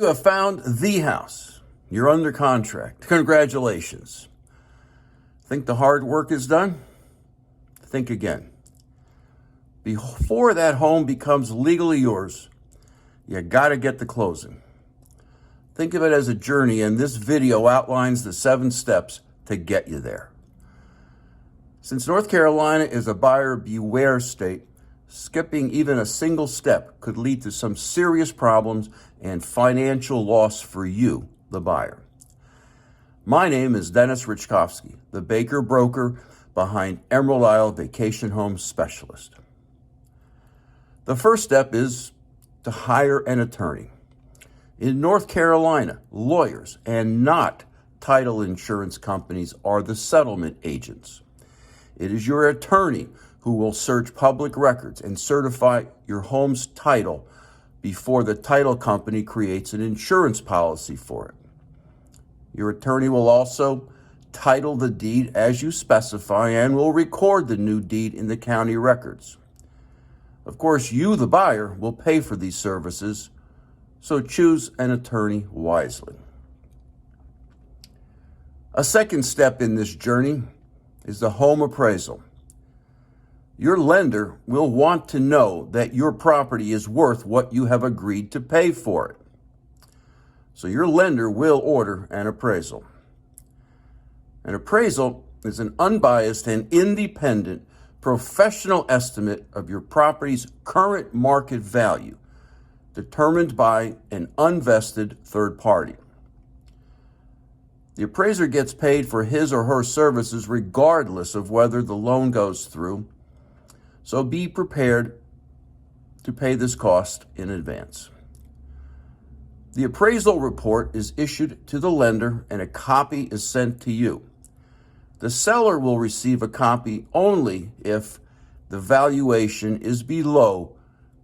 You have found the house. You're under contract. Congratulations. Think the hard work is done? Think again. Before that home becomes legally yours, you gotta get to closing. Think of it as a journey, and this video outlines the 7 steps to get you there. Since North Carolina is a buyer beware state, skipping even a single step could lead to some serious problems and financial loss for you, the buyer. My name is Dennis Richkovsky, the Baker broker behind Emerald Isle Vacation Home Specialist. The first step is to hire an attorney. In North Carolina, lawyers and not title insurance companies are the settlement agents. It is your attorney who will search public records and certify your home's title before the title company creates an insurance policy for it. Your attorney will also title the deed as you specify and will record the new deed in the county records. Of course, you, the buyer, will pay for these services, so choose an attorney wisely. A second step in this journey is the home appraisal. Your lender will want to know that your property is worth what you have agreed to pay for it. So your lender will order an appraisal. An appraisal is an unbiased and independent professional estimate of your property's current market value, determined by an unvested third party. The appraiser gets paid for his or her services regardless of whether the loan goes through, so be prepared to pay this cost in advance. The appraisal report is issued to the lender and a copy is sent to you. The seller will receive a copy only if the valuation is below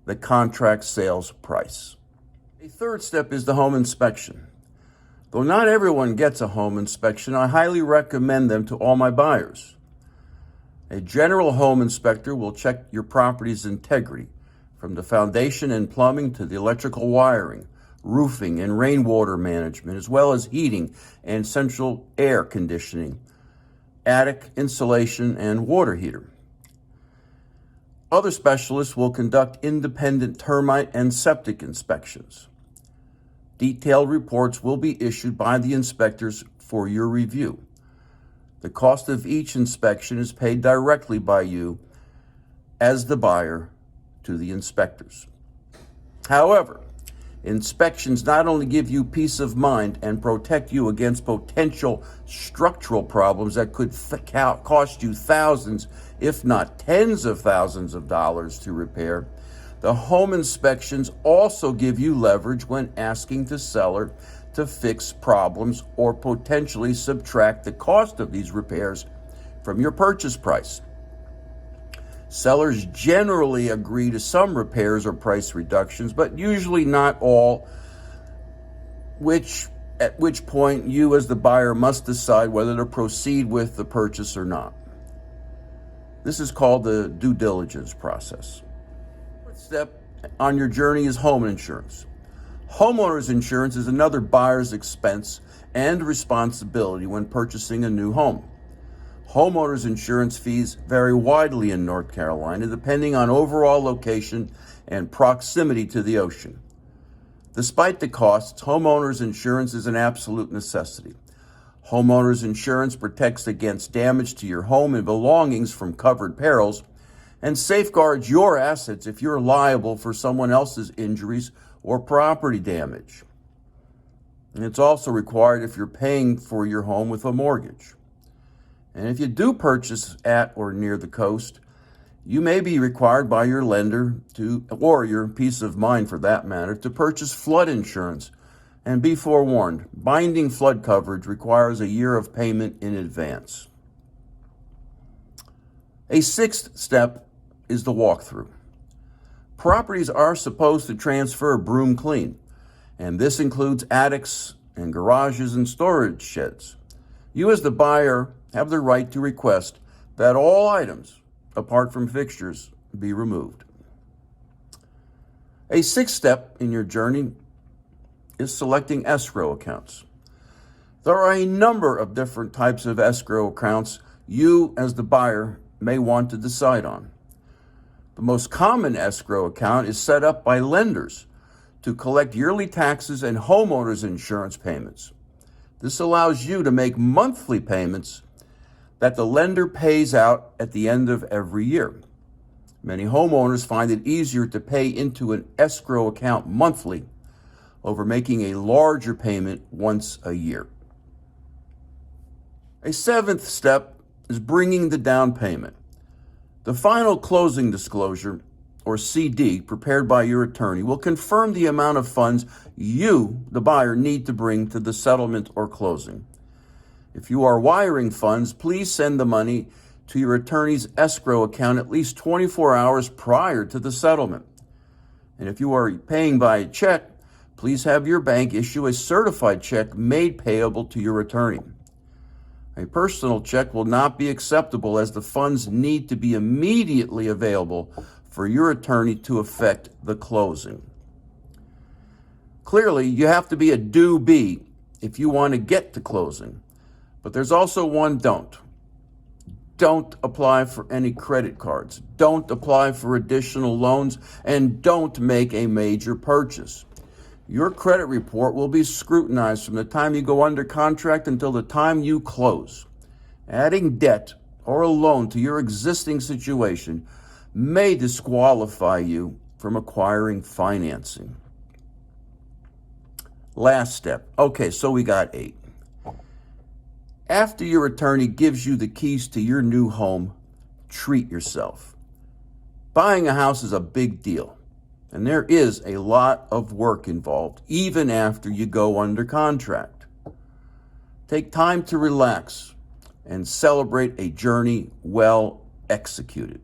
the contract sales price. A third step is the home inspection. Though not everyone gets a home inspection, I highly recommend them to all my buyers. A general home inspector will check your property's integrity, from the foundation and plumbing to the electrical wiring, roofing and rainwater management, as well as heating and central air conditioning, attic insulation, and water heater. Other specialists will conduct independent termite and septic inspections. Detailed reports will be issued by the inspectors for your review. The cost of each inspection is paid directly by you as the buyer to the inspectors. However, inspections not only give you peace of mind and protect you against potential structural problems that could cost you thousands, if not tens of thousands of dollars to repair, the home inspections also give you leverage when asking the seller to fix problems or potentially subtract the cost of these repairs from your purchase price. Sellers generally agree to some repairs or price reductions, but usually not all, at which point you as the buyer must decide whether to proceed with the purchase or not. This is called the due diligence process. The fourth step on your journey is home insurance. Homeowners insurance is another buyer's expense and responsibility when purchasing a new home. Homeowners insurance fees vary widely in North Carolina depending on overall location and proximity to the ocean. Despite the costs, homeowners insurance is an absolute necessity. Homeowners insurance protects against damage to your home and belongings from covered perils and safeguards your assets if you're liable for someone else's injuries or property damage. And it's also required if you're paying for your home with a mortgage. And if you do purchase at or near the coast, you may be required by your lender or your peace of mind for that matter, to purchase flood insurance. And be forewarned, binding flood coverage requires a year of payment in advance. A sixth step is the walkthrough. Properties are supposed to transfer broom clean, and this includes attics and garages and storage sheds. You as the buyer have the right to request that all items, apart from fixtures, be removed. A sixth step in your journey is selecting escrow accounts. There are a number of different types of escrow accounts you, as the buyer, may want to decide on. The most common escrow account is set up by lenders to collect yearly taxes and homeowners insurance payments. This allows you to make monthly payments that the lender pays out at the end of every year. Many homeowners find it easier to pay into an escrow account monthly over making a larger payment once a year. A seventh step is bringing the down payment. The final closing disclosure, or CD, prepared by your attorney will confirm the amount of funds you, the buyer, need to bring to the settlement or closing. If you are wiring funds, please send the money to your attorney's escrow account at least 24 hours prior to the settlement. And if you are paying by check, please have your bank issue a certified check made payable to your attorney. A personal check will not be acceptable as the funds need to be immediately available for your attorney to effect the closing. Clearly, you have to be a do-be if you want to get to closing. But there's also one don't. Don't apply for any credit cards. Don't apply for additional loans, and don't make a major purchase. Your credit report will be scrutinized from the time you go under contract until the time you close. Adding debt or a loan to your existing situation may disqualify you from acquiring financing. Last step. Okay, so we got 8. After your attorney gives you the keys to your new home, treat yourself. Buying a house is a big deal, and there is a lot of work involved, even after you go under contract. Take time to relax and celebrate a journey well executed.